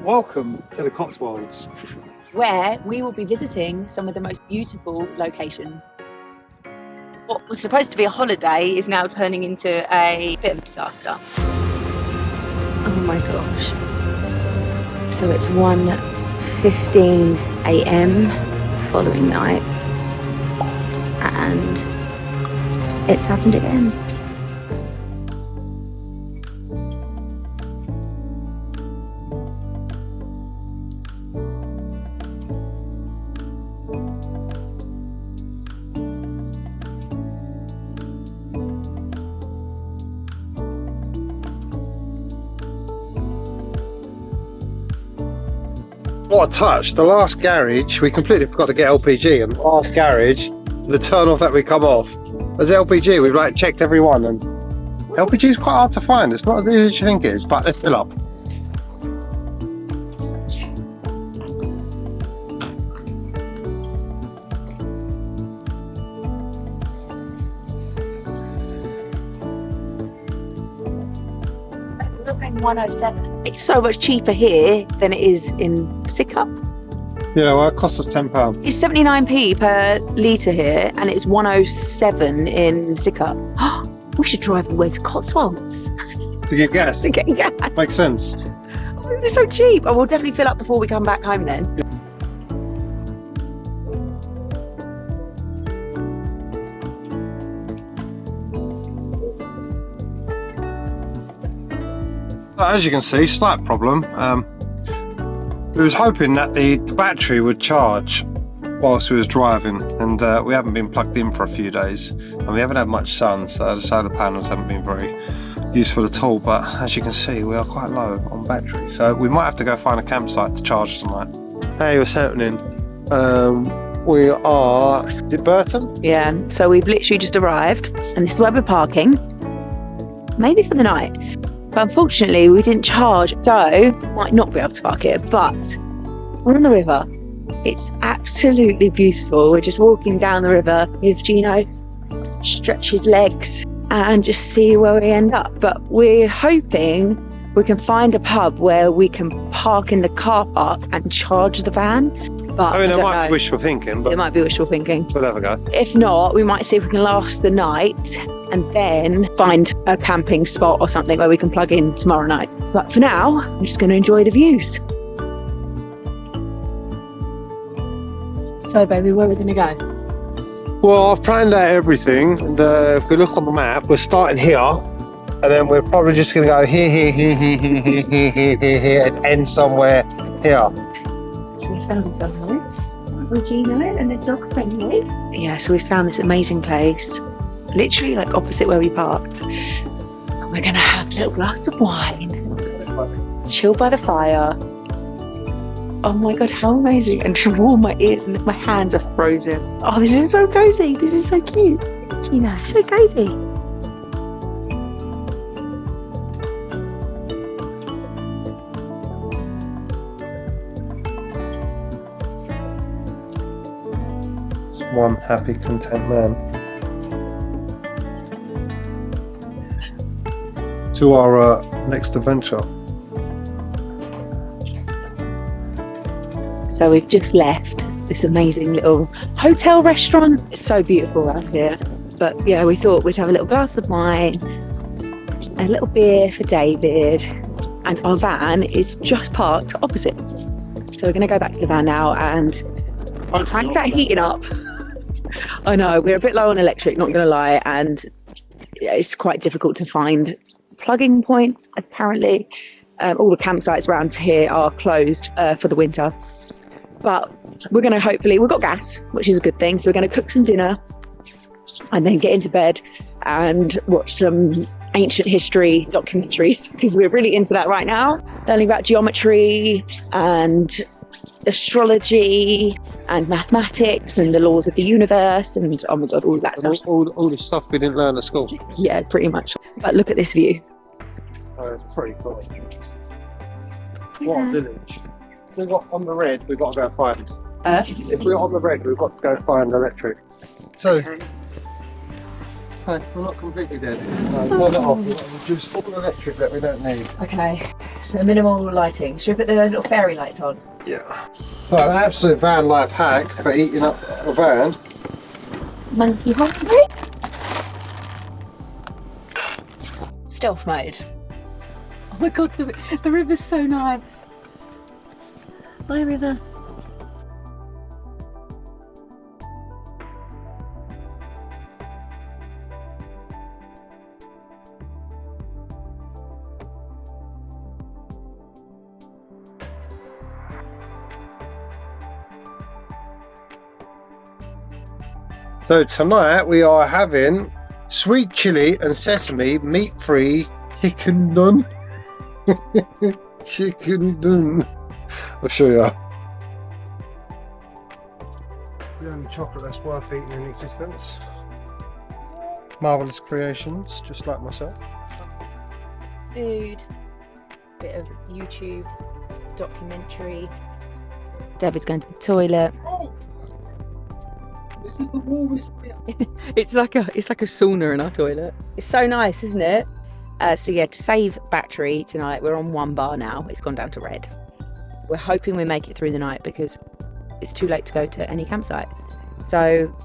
Welcome to the Cotswolds, where we will be visiting some of the most beautiful locations. What was supposed to be a holiday is now turning into a bit of a disaster. Oh my gosh. So it's 1:15 a.m. following night, and it's happened again. What a touch. The last garage, we completely forgot to get LPG, and the last garage, the turn off that we come off, was LPG. We've like checked every one, and LPG is quite hard to find. It's not as easy as you think it is, but let's fill up. We're paying 107. It's so much cheaper here than it is in Sidcup. Yeah, well, it cost us £10. It's 79p per litre here, and it's 107 in Sidcup. We should drive all the way to Cotswolds To get gas. to get gas. Makes sense. Oh, it's so cheap. Oh, we'll definitely fill up before we come back home then. As you can see, slight problem. We was hoping that the battery would charge whilst we was driving, and we haven't been plugged in for a few days, and we haven't had much sun, so the solar panels haven't been very useful at all. But as you can see, we are quite low on battery, so we might have to go find a campsite to charge tonight. Hey, what's happening? We are, is it Burton? Yeah, so we've literally just arrived, and this is where we're parking. Maybe for the night. But unfortunately, we didn't charge, so might not be able to park here. But we're on the river. It's absolutely beautiful. We're just walking down the river with Gino, stretch his legs and just see where we end up. But we're hoping we can find a pub where we can park in the car park and charge the van. But I mean, it don't might know. be wishful thinking, but It might be wishful thinking. we'll have a go. If not, we might see if we can last the night and then find a camping spot or something where we can plug in tomorrow night. But for now, I'm just going to enjoy the views. So, baby, where are we going to go? Well, I've planned out everything, and if we look on the map, we're starting here, and then we're probably just going to go here, and end somewhere here. So we found somewhere with Gino and the dog friendly. Yeah, so we found this amazing place, literally like opposite where we parked. And we're going to have a little glass of wine, chill by the fire. Oh my God, how amazing. And just warm my ears, and my hands are frozen. Oh, this is so cozy. This is so cute. Gino, so cozy. It's one happy, content man. To our next adventure. So we've just left this amazing little hotel restaurant. It's so beautiful around here. But yeah, we thought we'd have a little glass of wine, a little beer for David, and our van is just parked opposite. So we're going to go back to the van now and try and get heating up. I know, we're a bit low on electric, not going to lie, and it's quite difficult to find plugging points, apparently. All the campsites around here are closed for the winter. But we're going to hopefully, we've got gas, which is a good thing. So we're going to cook some dinner and then get into bed and watch some ancient history documentaries, because we're really into that right now. Learning about geometry and astrology and mathematics and the laws of the universe and, oh my God, all that stuff. All the stuff we didn't learn at school. Yeah, pretty much. But look at this view. It's pretty cool. What a village. If we got on the red, we've got to go find. If we're on the red, we've got to go find electric. So, Okay. Hey, we're not completely dead. Turn it off. We'll just all electric that we don't need. Okay, So minimal lighting. Should we put the little fairy lights on? Yeah. So an absolute van life hack for eating up a van. Monkey hungry? Stealth mode. Oh my god, the river's so nice. Bye, river. So tonight we are having sweet chili and sesame meat-free chicken done. Chicken done. I'll show you. The only chocolate that's worth eating in existence. Marvellous creations, just like myself. Food. Bit of YouTube documentary. David's going to the toilet. Oh, this is the warmest bit. It's like a sauna in our toilet. It's so nice, isn't it? So yeah, to save battery tonight, we're on 1 bar now. It's gone down to red. We're hoping we make it through the night because it's too late to go to any campsite. So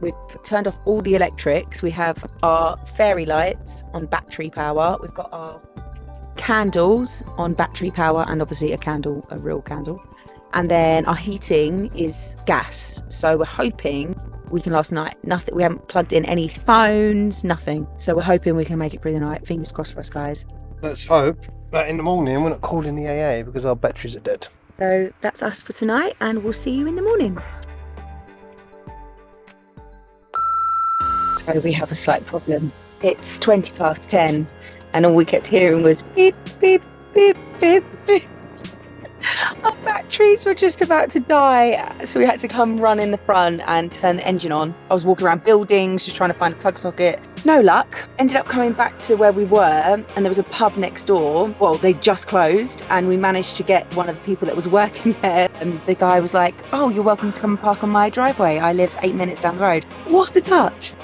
we've turned off all the electrics. We have our fairy lights on battery power. We've got our candles on battery power and obviously a real candle. And then our heating is gas. So we're hoping we can last the night. Nothing. We haven't plugged in any phones, nothing. So we're hoping we can make it through the night. Fingers crossed for us, guys. Let's hope that in the morning we're not called in the AA because our batteries are dead. So that's us for tonight, and we'll see you in the morning. So we have a slight problem. It's 10:20, and all we kept hearing was beep, beep, beep, beep, beep. Our batteries were just about to die, so we had to come run in the front and turn the engine on. I was walking around buildings just trying to find a plug socket. No luck. Ended up coming back to where we were, and there was a pub next door. Well, they just closed, and we managed to get one of the people that was working there, and the guy was like, "Oh, you're welcome to come and park on my driveway. I live 8 minutes down the road." What a touch.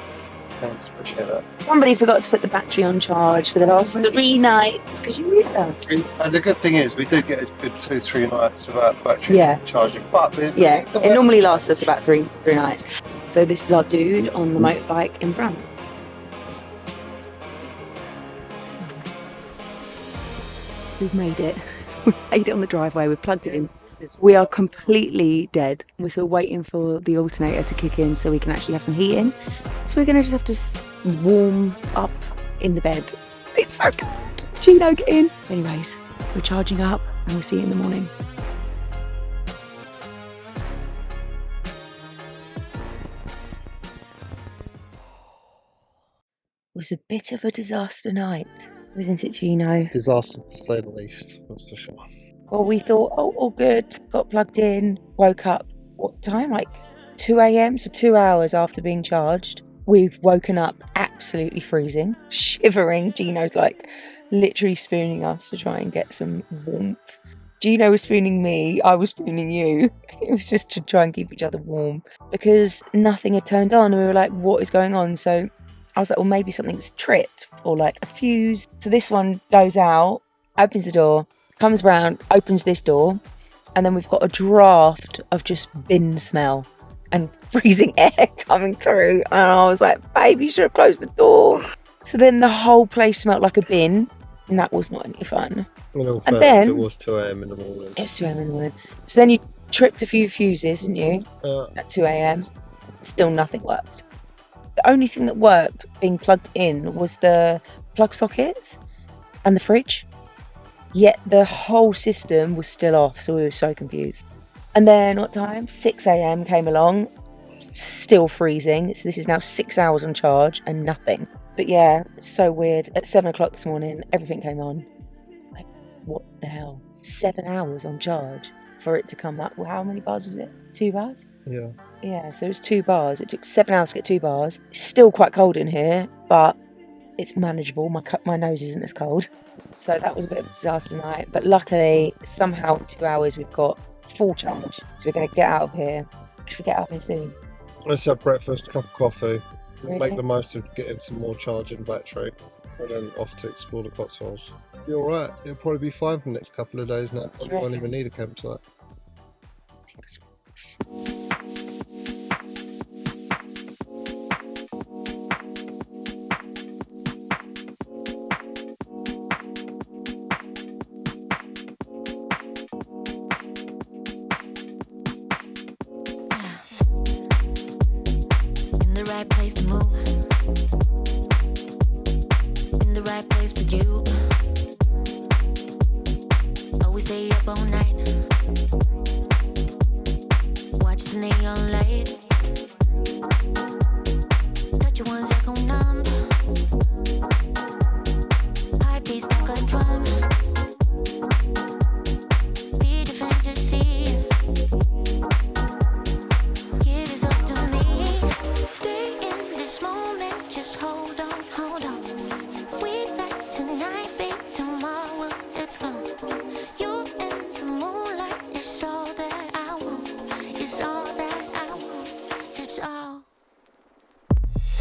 Thanks, appreciate that. Somebody forgot to put the battery on charge for the last 3 nights. Could you read us? And the good thing is we do get a good 2-3 nights without battery charging. But It normally lasts us about three nights. So this is our dude on the motorbike in front. So we've made it. We made it on the driveway. We've plugged it in. We are completely dead. We're still waiting for the alternator to kick in so we can actually have some heating. So we're going to just have to warm up in the bed. It's so good. Gino, get in. Anyways, we're charging up and we'll see you in the morning. It was a bit of a disaster night, wasn't it, Gino? Disaster to say the least, that's for sure. Well, we thought, oh, all good, got plugged in, woke up, what time? Like 2 a.m, so 2 hours after being charged. We've woken up absolutely freezing, shivering. Gino's like literally spooning us to try and get some warmth. Gino was spooning me, I was spooning you. It was just to try and keep each other warm because nothing had turned on and we were like, what is going on? So I was like, well, maybe something's tripped or like a fuse. So this one goes out, opens the door, comes round, opens this door, and then we've got a draft of just bin smell and freezing air coming through. And I was like, babe, you should have closed the door. So then the whole place smelled like a bin, and that was not any fun. And then it was 2 a.m. in the morning. It was 2 a.m. in the morning. So then you tripped a few fuses, didn't you? At 2 a.m. Still nothing worked. The only thing that worked being plugged in was the plug sockets and the fridge. Yet the whole system was still off, so we were so confused. And then what time? 6 a.m. came along, still freezing. So this is now 6 hours on charge and nothing. But yeah, it's so weird. At 7 o'clock this morning, everything came on. Like, what the hell? 7 hours on charge for it to come up. Well, how many bars was it? 2 bars? Yeah. Yeah, so it was 2 bars. It took 7 hours to get 2 bars. It's still quite cold in here, but it's manageable. My nose isn't as cold. So that was a bit of a disaster night. But luckily, somehow in 2 hours, we've got full charge. So we're going to get out of here. Should we get out of here soon? Let's have breakfast, a cup of coffee. Really? Make the most of getting some more charge in battery. and then off to explore the Cotswolds. You're alright, it'll probably be fine for the next couple of days now. You won't even need a campsite. In the right place to move. In the right place for you. Always stay up all night. Watch the neon light. Touch you once I go numb. Heartbeats like a drum. Feed your fantasy. Give yourself to me. Stay in this moment. Just hold on, hold on. We like tonight, babe. Tomorrow it's gone. You in the moonlight. It's all that I want. It's all that I want. It's all.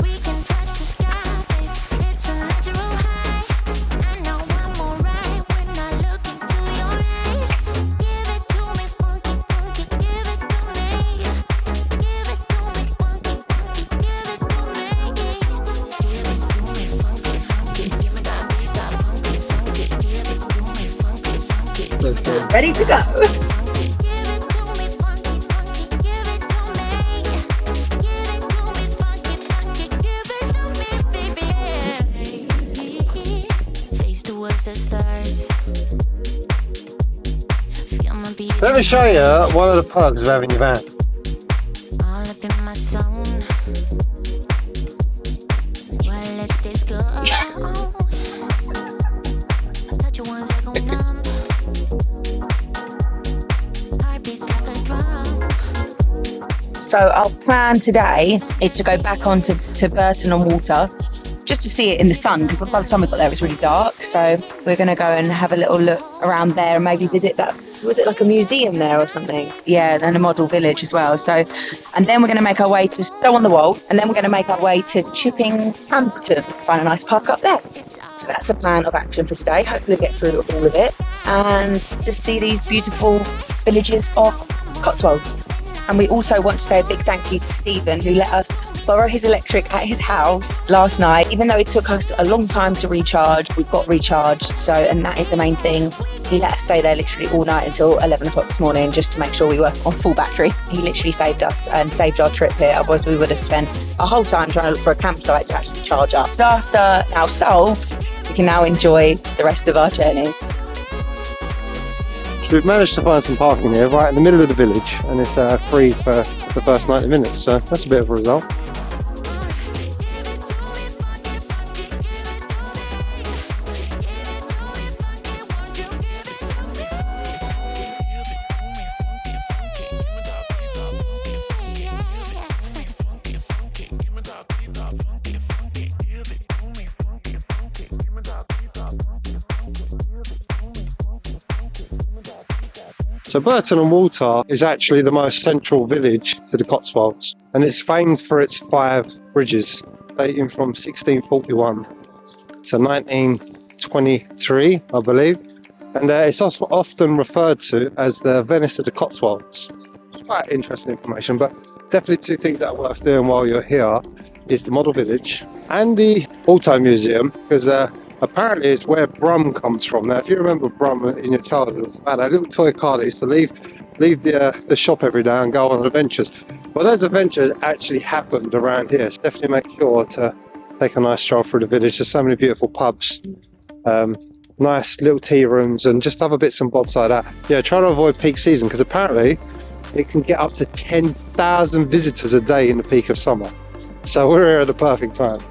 We can touch the sky, babe. It's a natural high. I know I'm alright when I look into your eyes. Give it to me, funky, funky. Give it to me. Give it to me, funky, funky. Give it to me. Give it to me, funky, funky. Give me that beat, that funky, funky. Give it to me, funky, funky. Let's do it. Ready to go. Funky. Give it to me, funky, funky. Give it to me. Give it to me, funky, funky. Give it to me, baby. Face towards the stars. Feel my beat. Let me show you one of the perks of having your van. All up in my zone. Well, let this go. Touch you once I go numb. Heartbeats like a drum. So our plan today is to go back on to Burton on Water just to see it in the sun, because by the time we got there it was really dark. So we're going to go and have a little look around there and maybe visit that, was it like a museum there or something? Yeah, and a model village as well. So, and then we're going to make our way to Stow on the Wold, and then we're going to make our way to Chippinghampton, find a nice park up there. So that's the plan of action for today. Hopefully we'll get through all of it and just see these beautiful villages of Cotswolds. And we also want to say a big thank you to Stephen, who let us borrow his electric at his house last night. Even though it took us a long time to recharge, we got recharged. So, and that is the main thing. He let us stay there literally all night until 11 o'clock this morning just to make sure we were on full battery. He literally saved us and saved our trip here. Otherwise we would have spent a whole time trying to look for a campsite to actually charge up. Disaster now solved. We can now enjoy the rest of our journey. We've managed to find some parking here right in the middle of the village, and it's free for the first 90 minutes, so that's a bit of a result. So Burton on Water is actually the most central village to the Cotswolds, and it's famed for its 5 bridges dating from 1641 to 1923, I believe, and it's also often referred to as the Venice of the Cotswolds. It's quite interesting information, but definitely 2 things that are worth doing while you're here is the model village and the auto museum, because apparently it's where Brum comes from. Now, if you remember Brum in your childhood, it was about a little toy car that used to leave the shop every day and go on adventures. Well, those adventures actually happened around here, so definitely make sure to take a nice stroll through the village. There's so many beautiful pubs, nice little tea rooms, and just other bits and bobs like that. Yeah, try to avoid peak season, because apparently it can get up to 10,000 visitors a day in the peak of summer. So we're here at the perfect time.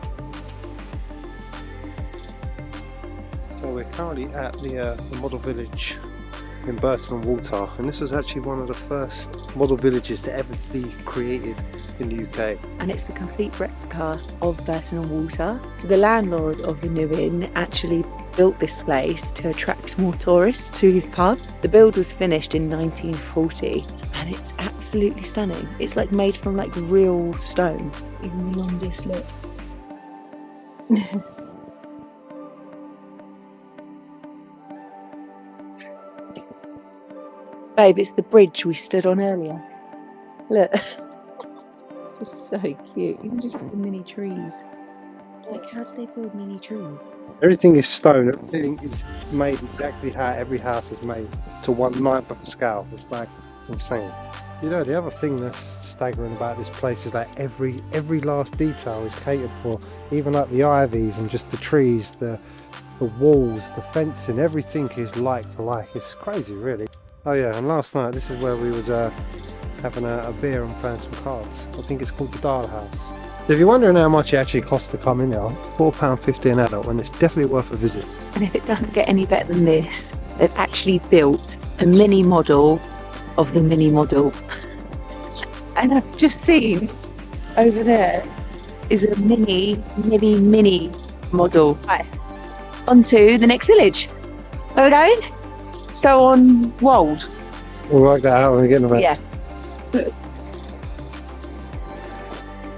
We're currently at the model village in Burton on Water, and this is actually one of the first model villages to ever be created in the UK. And it's the complete replica of Burton on Water. So the landlord of the new inn actually built this place to attract more tourists to his pub. The build was finished in 1940 and it's absolutely stunning. It's like made from like real stone. Even the longest look. Babe, it's the bridge we stood on earlier. Look. This is so cute. Even just the mini trees. Like, how do they build mini trees? Everything is stone. Everything is made exactly how every house is made, to 1/9 scale. It's like insane. You know, the other thing that's staggering about this place is that every last detail is catered for. Even like the ivies and just the trees, the walls, the fencing, everything is like for like. It's crazy, really. Oh yeah, and last night this is where we was having a beer and playing some cards. I think it's called the Dial House. So if you're wondering how much it actually costs to come in here, £4.50 an adult, and it's definitely worth a visit. And if it doesn't get any better than this, they've actually built a mini model of the mini model. And I've just seen over there is a mini model. Right, on to the next village. So we're going? Cotswold. We'll work that out when we get in the van. Yeah.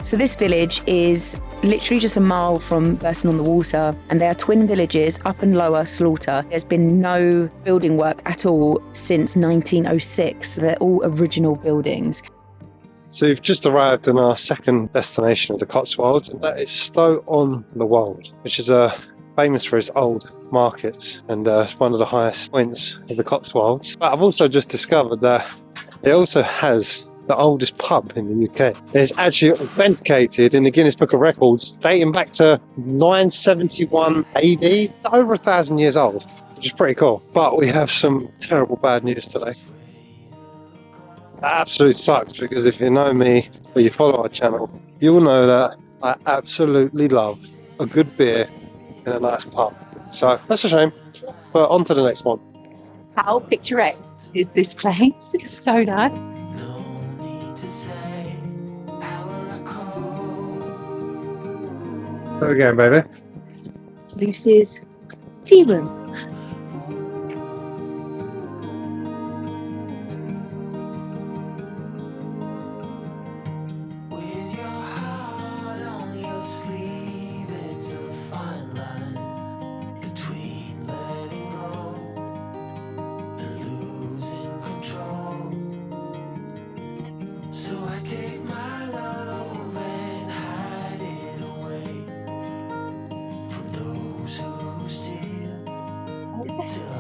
So this village is literally just a mile from Burton on the Water, and they are twin villages, Up and Lower Slaughter. There's been no building work at all since 1906. So they're all original buildings. So we've just arrived in our second destination of the Cotswolds, and that is Stow-on-the-Wold, which is famous for its old market, and it's one of the highest points of the Cotswolds. But I've also just discovered that it also has the oldest pub in the UK. It's actually authenticated in the Guinness Book of Records, dating back to 971 AD, over 1,000 years old, which is pretty cool. But we have some terrible bad news today. That absolutely sucks, because if you know me or you follow our channel, you'll know that I absolutely love a good beer in a nice pub. So that's a shame, but on to the next one. How picturesque is this place? It's so nice. There we go, baby. Lucy's tea room.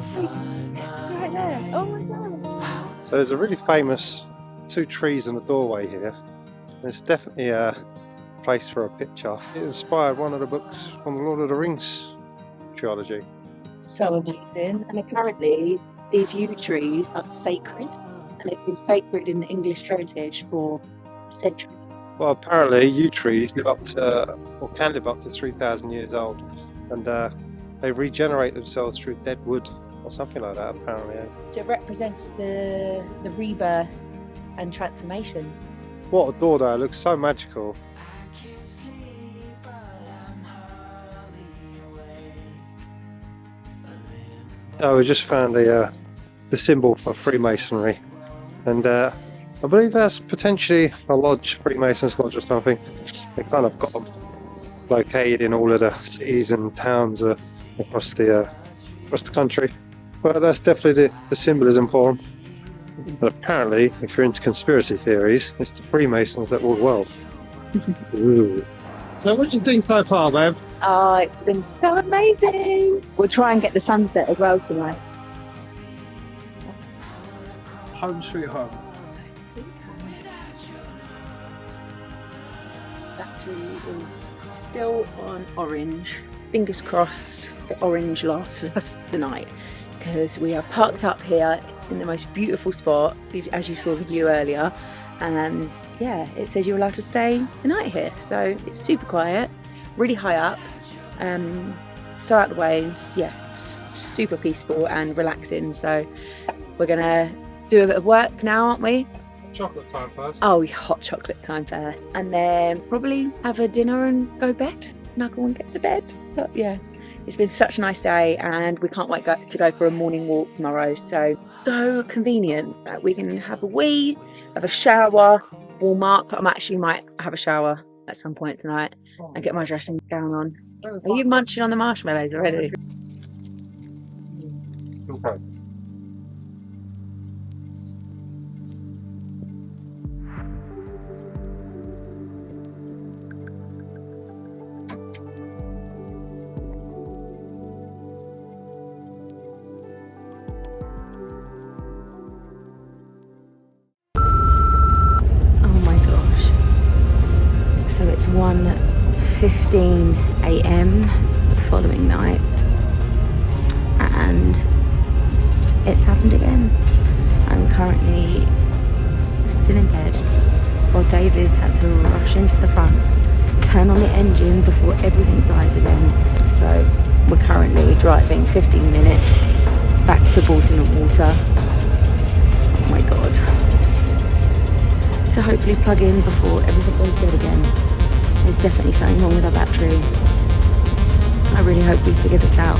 It's right there. Oh my god. So there's a really famous 2 trees in the doorway here. It's definitely a place for a picture. It inspired one of the books from the Lord of the Rings trilogy. So amazing. And apparently these yew trees are sacred, and they've been sacred in the English heritage for centuries. Well, apparently yew trees live up to, or can live up to 3,000 years old, and they regenerate themselves through dead wood or something like that, apparently. So it represents the rebirth and transformation. What a door though, it looks so magical. Oh, we just found the symbol for Freemasonry, and I believe that's potentially a lodge, Freemasons Lodge or something. They kind of got them located in all of the cities and towns across the country. But that's definitely the symbolism for them. But apparently, if you're into conspiracy theories, it's the Freemasons that rule the world. Ooh. So what do you think so far, babe? Oh, it's been so amazing. We'll try and get the sunset as well tonight. Home sweet home. That tree is still on orange. Fingers crossed the orange lasts us the night, because we are parked up here in the most beautiful spot, as you saw the view earlier. And yeah, it says you're allowed to stay the night here. So it's super quiet, really high up, so out of the way, and yeah, super peaceful and relaxing. So we're gonna do a bit of work now, aren't we? Chocolate time first. Oh, hot chocolate time first, and then probably have a dinner and go bed, snuggle and get to bed. But yeah, it's been such a nice day, and we can't wait to go for a morning walk tomorrow. So convenient that we can have a wee, have a shower, warm up. I actually might have a shower at some point tonight and get my dressing gown on. Are you munching on the marshmallows already? Okay. It's 1:15 a.m. the following night, and it's happened again. I'm currently still in bed while David's had to rush into the front, turn on the engine before everything dies again. So we're currently driving 15 minutes back to Burton on Water. Oh my god. To hopefully plug in before everything goes dead again. There's definitely something wrong with our battery. I really hope we figure this out.